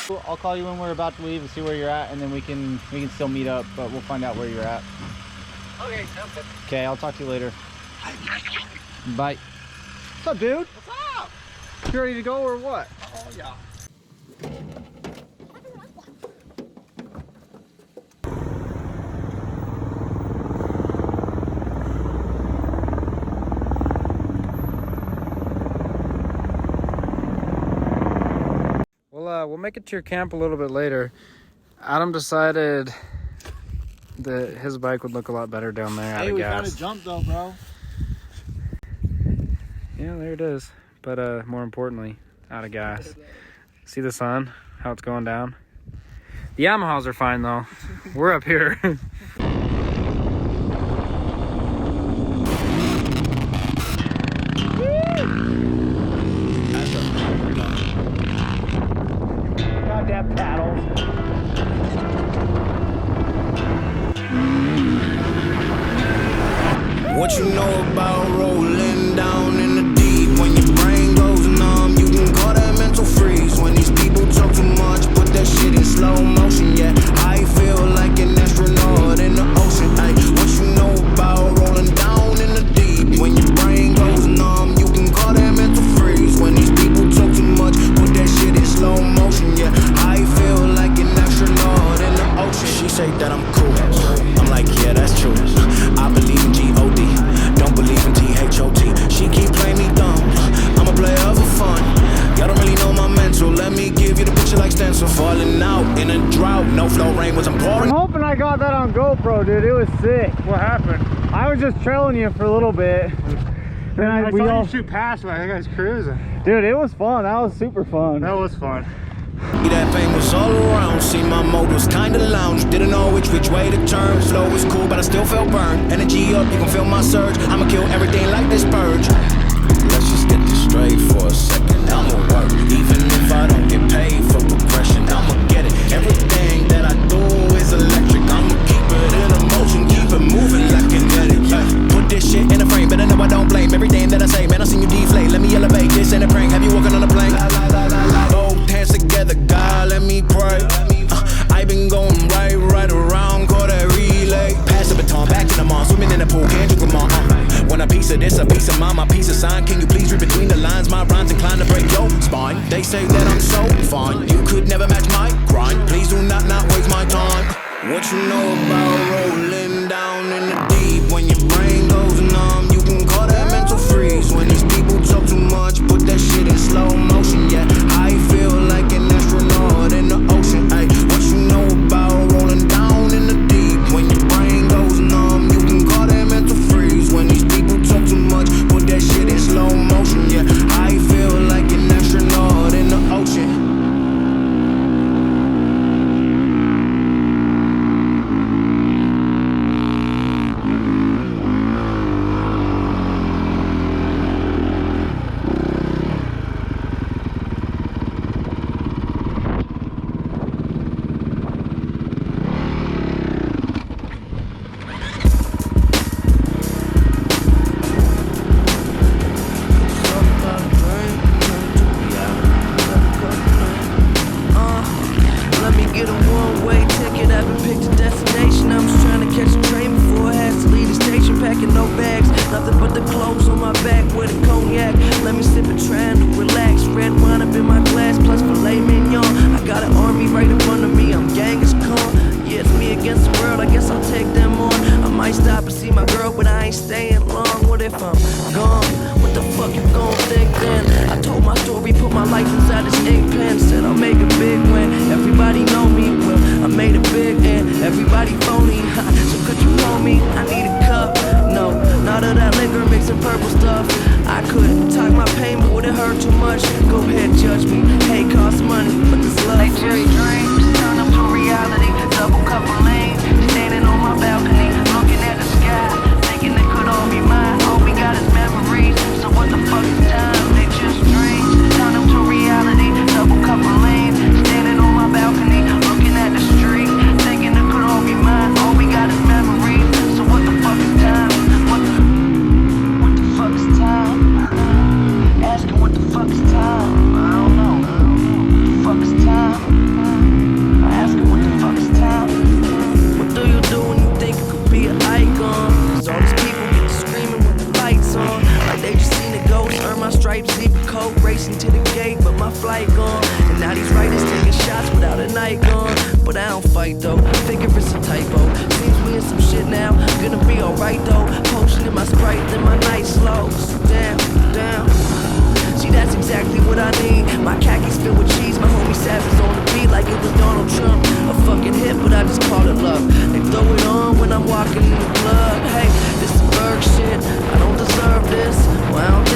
I'll call you when we're about to leave and see where you're at, and then we can still meet up, but we'll find out where you're at. Okay, sounds good. Okay, I'll talk to you later. Bye. What's up, dude? What's up? You ready to go or what? Oh, yeah. We'll make it to your camp a little bit later. Adam decided that his bike would look a lot better down there out of gas. Hey, we found a jump though, bro. Yeah, there it is. But more importantly, out of gas. See the sun? How it's going down? The Yamahas are fine though. We're up here. Goddamn paddles. What you know about rolling down in the deep? When your brain goes numb, you can call that mental freeze. When these people talk too much, put that shit in slow motion. Yeah, I feel like an astronaut in the ocean. Ay, what you know about rolling down in the deep? When your brain goes numb, you can call that mental freeze. When these people talk too much, put that shit in slow motion. Yeah, I feel like an astronaut in the ocean. She say that I'm cool. I'm like, yeah, that's true. I believe in G-O-D, don't believe in T-H-O-T. She keep playing me dumb, I'm a player for fun. Y'all don't really know my mental, let me give you the picture like stencil. Falling out in a drought, no flow, rain wasn't pouring. I'm hoping I got that on GoPro, dude. It was sick. What happened? I was just trailing you for a little bit. Then I we saw all you shoot past me. I think I was cruising. Dude, it was fun. That was super fun. That was fun. That pain was all around, see my mode was kinda lounge. Didn't know which way to turn, flow was cool but I still felt burned. Energy up, you can feel my surge, I'ma kill everything like this purge. Let's just get this straight for a second, I'ma work. Even if I don't get paid for progression, I'ma get it. Everything that I do is electric, I'ma keep it in a motion, keep it moving like kinetic. Put this shit in a frame, better know I don't blame everything that I say. Man, I seen you deflate, let me elevate, this ain't a prank. Have you walking on a plane? Both hands together, God, let me pray. I been going right around, call that relay. Pass the baton, back to the mall, swimming in the pool, can't drink them all. Want a piece of this, a piece of mine, my piece of sign. Can you please read between the lines? My rhymes inclined to break your spine. They say that I'm so fine, you could never match my grind. Please do not waste my time. What you know about rolling down in the deep? When your brain goes numb, you can call that mental freeze. When these people talk too much, put that shit in slow motion. Yeah, I feel like an astronaut in the ocean. Ay, what you know about rolling down in the deep? When your brain goes numb, you can call that mental freeze. When these people talk too much, put that shit in slow motion. Yeah, I feel like an astronaut in the ocean. Asking what the fuck is time? I don't know. What the fuck is time? flight gone. And now these writers taking shots without a night gone. But I don't fight though, figure it's a typo. Seems we in some shit now, gonna be alright though. Potion in my Sprite, then my night slows. Damn, damn. See, that's exactly what I need. My khakis filled with cheese, my homie Savage on the beat like it was Donald Trump. A fucking hit, but I just call it love. They throw it on when I'm walking in the club. Hey, this is Berg shit, I don't deserve this. Well, I don't